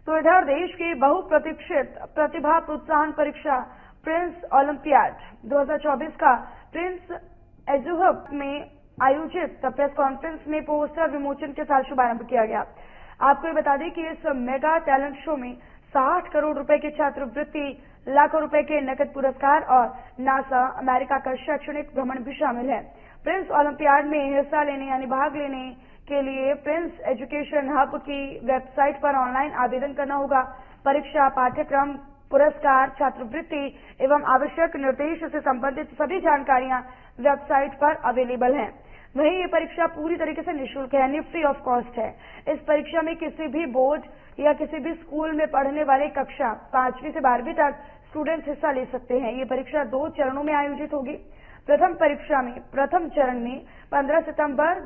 तो इधर देश की बहुप्रतीक्षित प्रतिभा प्रोत्साहन परीक्षा प्रिंस ओलंपियाड 2024 का प्रिंस एजुहब में आयोजित प्रेस कॉन्फ्रेंस में पोस्टर विमोचन के साथ शुभारंभ किया गया। आपको ये बता दें कि इस मेगा टैलेंट शो में 60 करोड़ रुपए की छात्रवृत्ति, लाखों रुपए के नकद पुरस्कार और नासा अमेरिका का शैक्षणिक भ्रमण भी शामिल है। प्रिंस ओलंपियाड में हिस्सा लेने यानी भाग लेने के लिए प्रिंस एजुकेशन हब की वेबसाइट पर ऑनलाइन आवेदन करना होगा। परीक्षा, पाठ्यक्रम, पुरस्कार, छात्रवृत्ति एवं आवश्यक निर्देश से संबंधित सभी जानकारियां वेबसाइट पर अवेलेबल हैं। वहीं ये परीक्षा पूरी तरीके से निःशुल्क है, यानी फ्री ऑफ कॉस्ट है। इस परीक्षा में किसी भी बोर्ड या किसी भी स्कूल में पढ़ने वाले कक्षा 5वीं से 12वीं तक स्टूडेंट्स हिस्सा ले सकते हैं। ये परीक्षा 2 चरणों में आयोजित होगी। प्रथम परीक्षा में प्रथम चरण में 15 सितंबर,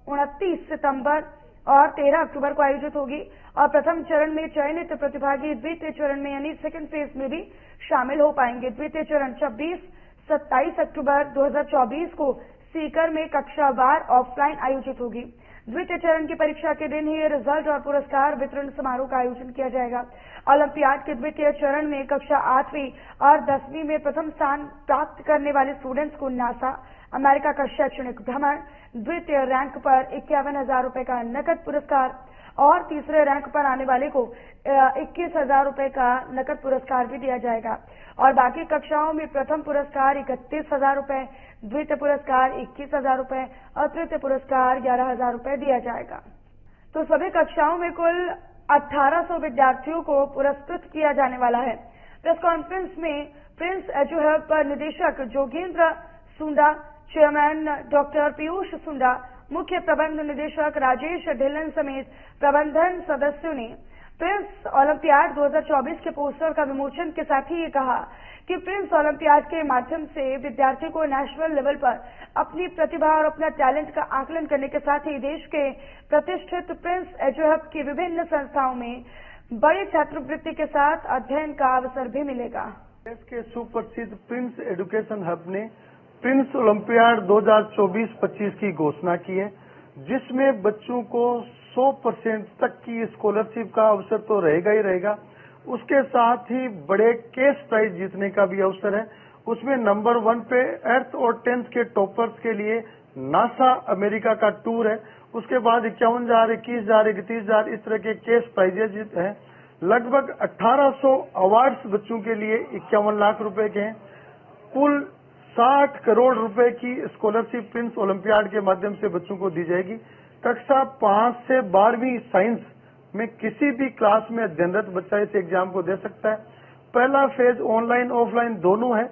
29 सितंबर और 13 अक्टूबर को आयोजित होगी और प्रथम चरण में चयनित प्रतिभागी द्वितीय चरण में यानी सेकंड फेज में भी शामिल हो पाएंगे। द्वितीय चरण 26-27 अक्टूबर 2024 को सीकर में कक्षावार ऑफलाइन आयोजित होगी। द्वितीय चरण की परीक्षा के दिन ही रिजल्ट और पुरस्कार वितरण समारोह का आयोजन किया जाएगा। ओलंपियाड के द्वितीय चरण में कक्षा 8वीं और 10वीं में प्रथम स्थान प्राप्त करने वाले स्टूडेंट्स को नासा अमेरिका का शैक्षणिक भ्रमण, द्वितीय रैंक पर 51,000 रुपए का नकद पुरस्कार और तीसरे रैंक पर आने वाले को 21,000 रुपए का नकद पुरस्कार भी दिया जाएगा। और बाकी कक्षाओं में प्रथम पुरस्कार 31,000 रुपए, द्वितीय पुरस्कार 21,000 रुपए और तृतीय पुरस्कार 11,000 रुपए दिया जाएगा। तो सभी कक्षाओं में कुल 1800 विद्यार्थियों को पुरस्कृत किया जाने वाला है। प्रेस कॉन्फ्रेंस में प्रिंस एजुहब पर निदेशक जोगेंद्र सुंडा, चेयरमैन डॉक्टर पीयूष सुंडा, मुख्य प्रबंध निदेशक राजेश ढिल्लन समेत प्रबंधन सदस्यों ने प्रिंस ओलंपियाड 2024 के पोस्टर का विमोचन के साथ ही ये कहा कि प्रिंस ओलंपियाड के माध्यम से विद्यार्थी को नेशनल लेवल पर अपनी प्रतिभा और अपना टैलेंट का आकलन करने के साथ ही देश के प्रतिष्ठित प्रिंस एजुहब की विभिन्न संस्थाओं में बड़ी छात्रवृत्ति के साथ अध्ययन का अवसर भी मिलेगा। देश के सुप्रसिद्ध प्रिंस एजुकेशन हब ने प्रिंस ओलंपियाड 2024-25 की घोषणा की है, जिसमें बच्चों को 100% तक की स्कॉलरशिप का अवसर तो रहेगा ही रहेगा। उसके साथ ही बड़े कैश प्राइज जीतने का भी अवसर है। उसमें नंबर 1 पे 8th और 10th के टॉपर्स के लिए नासा अमेरिका का टूर है। उसके बाद 51,000, 21,000, 31,000 इस तरह के कैश प्राइजेज हैं। लगभग 1800 अवार्ड्स बच्चों के लिए 51 लाख रुपए के हैं। कुल 60 करोड़ रुपए की स्कॉलरशिप प्रिंस ओलंपियाड के माध्यम से बच्चों को दी जाएगी। कक्षा 5 से 12वीं साइंस में किसी भी क्लास में अध्ययनरत बच्चा इस एग्जाम को दे सकता है। पहला फेज ऑनलाइन ऑफलाइन दोनों है।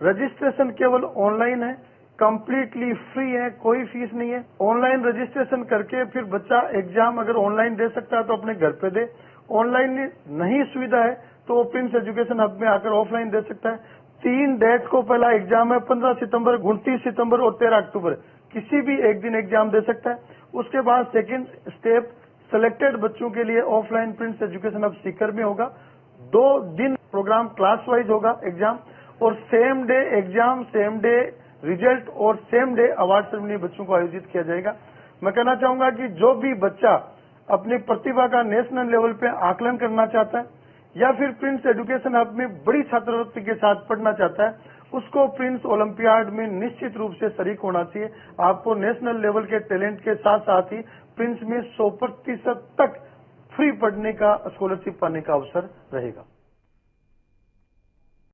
रजिस्ट्रेशन केवल ऑनलाइन है, कंप्लीटली फ्री है, कोई फीस नहीं है। ऑनलाइन रजिस्ट्रेशन करके फिर बच्चा एग्जाम अगर ऑनलाइन दे सकता है तो अपने घर पे दे। ऑनलाइन नहीं सुविधा है तो वो प्रिंस एजुकेशन हब में आकर ऑफलाइन दे सकता है। 3 डेट को पहला एग्जाम है, 15 सितंबर, 29 सितंबर और 13 अक्टूबर। किसी भी एक दिन एग्जाम दे सकता है। उसके बाद सेकंड स्टेप सिलेक्टेड बच्चों के लिए offline Prince education hub Sikar में होगा। 2 दिन प्रोग्राम क्लास वाइज होगा एग्जाम और same day exam, same day result और सेम डे अवार्ड सेरेमनी बच्चों को आयोजित किया जाएगा। मैं कहना चाहूंगा कि जो भी बच्चा अपनी प्रतिभा का नेशनल लेवल पे आकलन करना चाहता है या फिर प्रिंस एजुकेशन हब में बड़ी छात्रवृत्ति के साथ पढ़ना चाहता है, उसको प्रिंस ओलंपियाड में निश्चित रूप से शरीक होना चाहिए। आपको नेशनल लेवल के टैलेंट के साथ साथ ही प्रिंस में 100% तक फ्री पढ़ने का, स्कॉलरशिप पाने का अवसर रहेगा।